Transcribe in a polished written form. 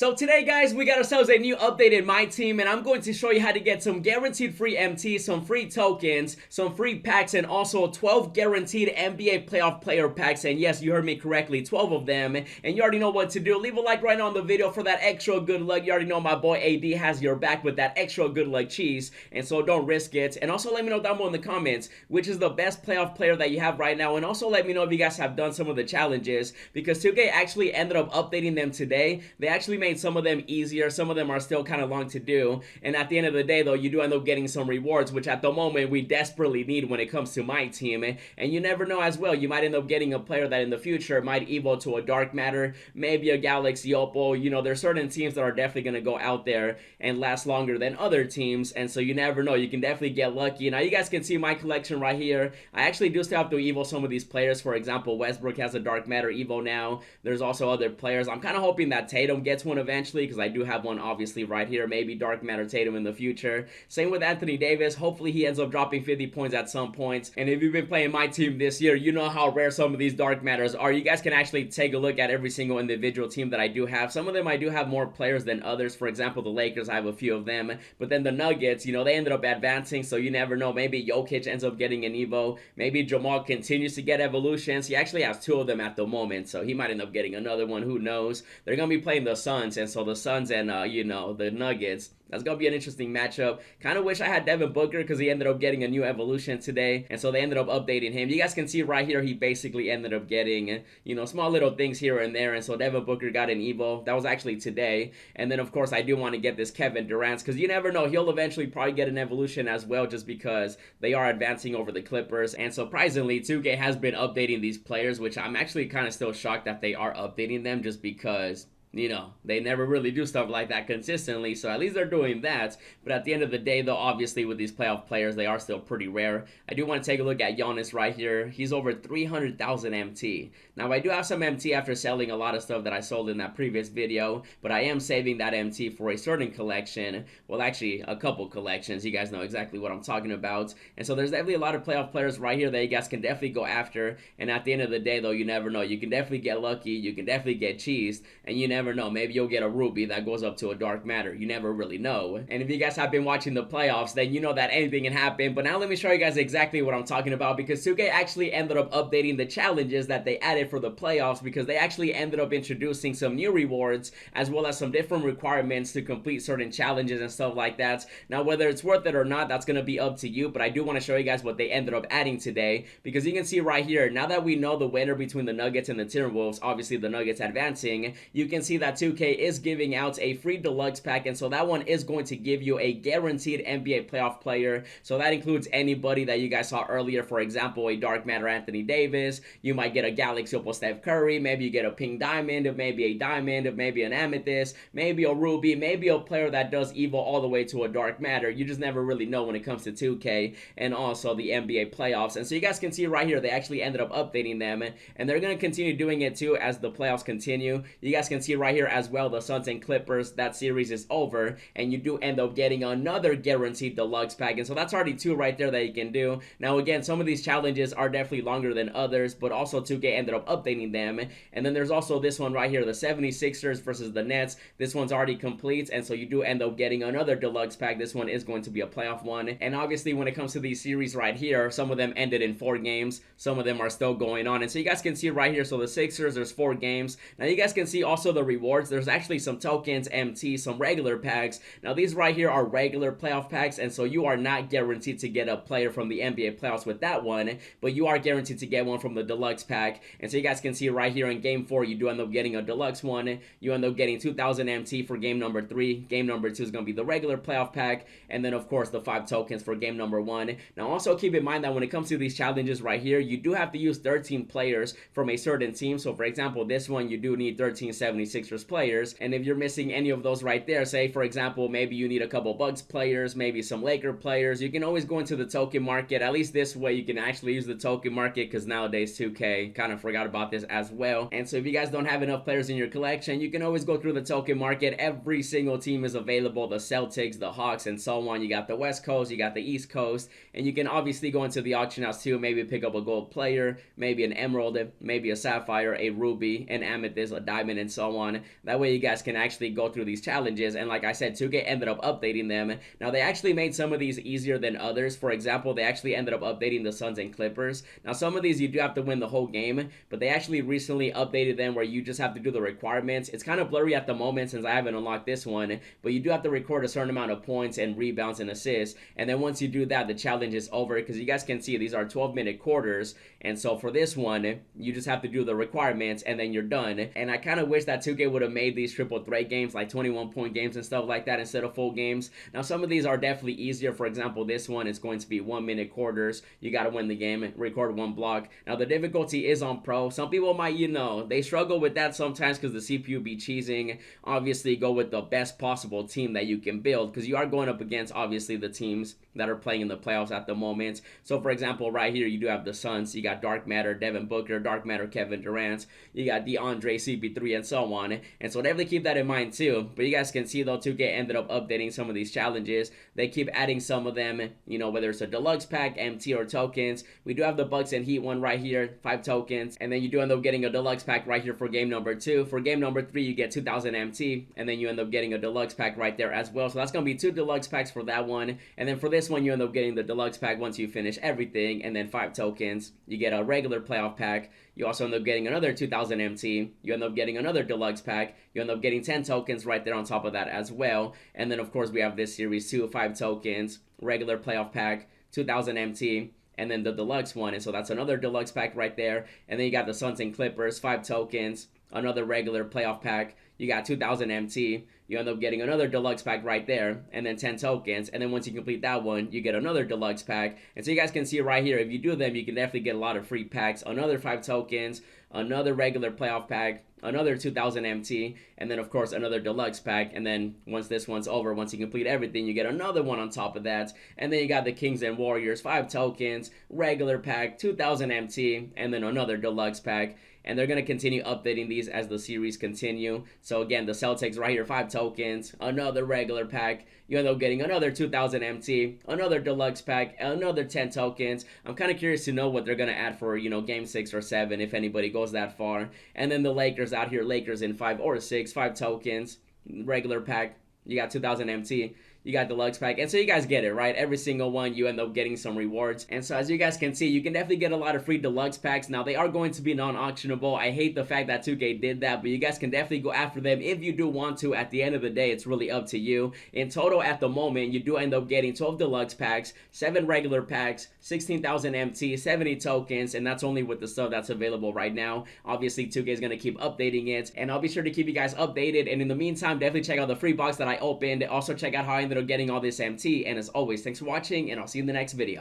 So today, guys, we got ourselves a new update in my team, and I'm going to show you how to get some guaranteed free MT, some free tokens, some free packs, and also 12 guaranteed NBA playoff player packs. And yes, you heard me correctly, 12 of them. And you already know what to do. Leave a like right now on the video for that extra good luck. You already know my boy AD has your back with that extra good luck cheese, and so don't risk it. And also let me know down below in the comments which is the best playoff player that you have right now, and also let me know if you guys have done some of the challenges, because 2K actually ended up updating them today. They actually made some of them easier, some of them are still kind of long to do, and at the end of the day though, you do end up getting some rewards, which at the moment we desperately need when it comes to my team. And you never know as well, you might end up getting a player that in the future might evolve to a dark matter, maybe a galaxy opal. You know, there's certain teams that are definitely going to go out there and last longer than other teams, and so you never know, you can definitely get lucky. Now you guys can see my collection right here. I actually do still have to evo some of these players. For example, Westbrook has a dark matter evo now. There's also other players. I'm kind of hoping that Tatum gets one eventually, because I do have one obviously right here, maybe dark matter Tatum in the future. Same with Anthony Davis. Hopefully he ends up dropping 50 points at some point. And if you've been playing my team this year, you know how rare some of these dark matters are. You guys can actually take a look at every single individual team that I do have. Some of them I do have more players than others. For example, the Lakers, I have a few of them, but then the Nuggets, you know, they ended up advancing, so you never know. Maybe Jokic ends up getting an evo, maybe Jamal continues to get evolutions. He actually has 2 of them at the moment, so he might end up getting another one, who knows. They're gonna be playing the Suns, and so the Suns and you know, the Nuggets, that's going to be an interesting matchup. Kind of wish I had Devin Booker, because he ended up getting a new evolution today, and so they ended up updating him. You guys can see right here, he basically ended up getting, you know, small little things here and there, and so Devin Booker got an evo. That was actually today. And then, of course, I do want to get this Kevin Durant, because you never know, he'll eventually probably get an evolution as well, just because they are advancing over the Clippers. And surprisingly, 2K has been updating these players, which I'm actually kind of still shocked that they are updating them, just because, you know, they never really do stuff like that consistently, so at least they're doing that. But at the end of the day though, obviously with these playoff players, they are still pretty rare. I do want to take a look at Giannis right here. He's over 300,000 MT. Now I do have some MT after selling a lot of stuff that I sold in that previous video, but I am saving that MT for a certain collection. Well, actually a couple collections. You guys know exactly what I'm talking about. And so there's definitely a lot of playoff players right here that you guys can definitely go after. And at the end of the day though, you never know, you can definitely get lucky, you can definitely get cheesed, and you never know, maybe you'll get a ruby that goes up to a dark matter. You never really know. And if you guys have been watching the playoffs, then you know that anything can happen. But now let me show you guys exactly what I'm talking about, because 2K actually ended up updating the challenges that they added for the playoffs, because they actually ended up introducing some new rewards as well as some different requirements to complete certain challenges and stuff like that. Now whether it's worth it or not, that's going to be up to you, but I do want to show you guys what they ended up adding today, because you can see right here, now that we know the winner between the Nuggets and the Timberwolves, obviously the Nuggets advancing, you can see that 2K is giving out a free deluxe pack, and so that one is going to give you a guaranteed NBA playoff player. So that includes anybody that you guys saw earlier. For example, a dark matter Anthony Davis. You might get a galaxy opal Steph Curry, maybe you get a pink diamond, maybe a diamond, maybe an amethyst, maybe a ruby, maybe a player that does evil all the way to a dark matter. You just never really know when it comes to 2K and also the NBA playoffs. And so you guys can see right here, they actually ended up updating them, and they're going to continue doing it too as the playoffs continue. You guys can see right here as well, the Suns and Clippers, that series is over, and you do end up getting another guaranteed deluxe pack, and so that's already 2 right there that you can do. Now again, some of these challenges are definitely longer than others, but also 2K ended up updating them. And then there's also this one right here, the 76ers versus the Nets. This one's already complete, and so you do end up getting another deluxe pack. This one is going to be a playoff one, and obviously when it comes to these series right here, some of them ended in 4 games, some of them are still going on, and so you guys can see right here, so the Sixers, there's 4 games. Now you guys can see also the rewards. There's actually some tokens, MT, some regular packs. Now these right here are regular playoff packs, and so you are not guaranteed to get a player from the NBA playoffs with that one, but you are guaranteed to get one from the deluxe pack. And so you guys can see right here in game 4, you do end up getting a deluxe one. You end up getting 2,000 MT for game number 3. Game number 2 is going to be the regular playoff pack, and then of course the 5 tokens for game number 1. Now also keep in mind that when it comes to these challenges right here, you do have to use 13 players from a certain team. So for example, this one you do need 13 76ers players, and if you're missing any of those right there, say for example maybe you need a couple Bucks players, maybe some Laker players, you can always go into the token market. At least this way you can actually use the token market, because nowadays 2K kind of forgot about this as well. And so if you guys don't have enough players in your collection, you can always go through the token market. Every single team is available, the Celtics, the Hawks, and so on. You got the West Coast, you got the East Coast, and you can obviously go into the auction house too, maybe pick up a gold player, maybe an emerald, maybe a sapphire, a ruby, an amethyst, a diamond, and so on. one. That way you guys can actually go through these challenges. And like I said, 2K ended up updating them. Now they actually made some of these easier than others. For example, they actually ended up updating the Suns and Clippers. Now some of these you do have to win the whole game, but they actually recently updated them where you just have to do the requirements. It's kind of blurry at the moment since I haven't unlocked this one, but you do have to record a certain amount of points and rebounds and assists. And then once you do that, the challenge is over, because you guys can see these are 12-minute quarters. And so for this one, you just have to do the requirements and then you're done. And I kind of wish that 2K would have made these triple threat games, like 21-point games and stuff like that, instead of full games. Now some of these are definitely easier. For example, this one is going to be 1-minute quarters. You got to win the game, record one block. Now the difficulty is on pro. Some people might, they struggle with that sometimes because the CPU be cheesing. Obviously go with the best possible team that you can build, because you are going up against obviously the teams that are playing in the playoffs at the moment. So for example, right here you do have the Suns. You got Dark Matter, Devin Booker, Dark Matter, Kevin Durant. You got DeAndre, CP3, and so on. And so definitely keep that in mind too. But you guys can see though, 2K ended up updating some of these challenges. They keep adding some of them, whether it's a deluxe pack, MT, or tokens. We do have the Bucks and Heat one right here, 5 tokens. And then you do end up getting a deluxe pack right here for game number 2. For game number 3, you get 2000 MT. And then you end up getting a deluxe pack right there as well. So that's going to be 2 deluxe packs for that one. And then for this one, you end up getting the deluxe pack once you finish everything. And then 5 tokens. You get a regular playoff pack. You also end up getting another 2000 MT. You end up getting another deluxe pack. You end up getting 10 tokens right there on top of that as well. And then of course we have this series 2, 5 tokens, regular playoff pack, 2000 MT, and then the deluxe one. And so that's another deluxe pack right there. And then you got the Suns and Clippers, 5 tokens, another regular playoff pack. You got 2000 MT. You end up getting another deluxe pack right there, and then 10 tokens. And then once you complete that one, you get another deluxe pack. And so you guys can see right here, if you do them, you can definitely get a lot of free packs. Another 5 tokens, another regular playoff pack, another 2000 MT, and then of course another deluxe pack. And then once this one's over, once you complete everything, you get another one on top of that. And then you got the Kings and Warriors, 5 tokens, regular pack, 2000 MT, and then another deluxe pack. And they're going to continue updating these as the series continue. So again, the Celtics right here, 5 tokens, another regular pack. You end up getting another 2000 MT, another deluxe pack, another 10 tokens. I'm kind of curious to know what they're going to add for, game 6 or 7 if anybody goes that far. And then the Lakers out here, Lakers in 5 or 6, 5 tokens, regular pack. You got 2000 MT. You got deluxe pack. And so you guys get it, right? Every single one, you end up getting some rewards. And so as you guys can see, you can definitely get a lot of free deluxe packs. Now, they are going to be non-auctionable. I hate the fact that 2K did that, but you guys can definitely go after them if you do want to. At the end of the day, it's really up to you. In total, at the moment, you do end up getting 12 deluxe packs, 7 regular packs, 16,000 MT, 70 tokens, and that's only with the stuff that's available right now. Obviously, 2K is going to keep updating it, and I'll be sure to keep you guys updated. And in the meantime, definitely check out the free box that I opened. Also, check out how I ended up getting all this MT. And as always, thanks for watching, and I'll see you in the next video.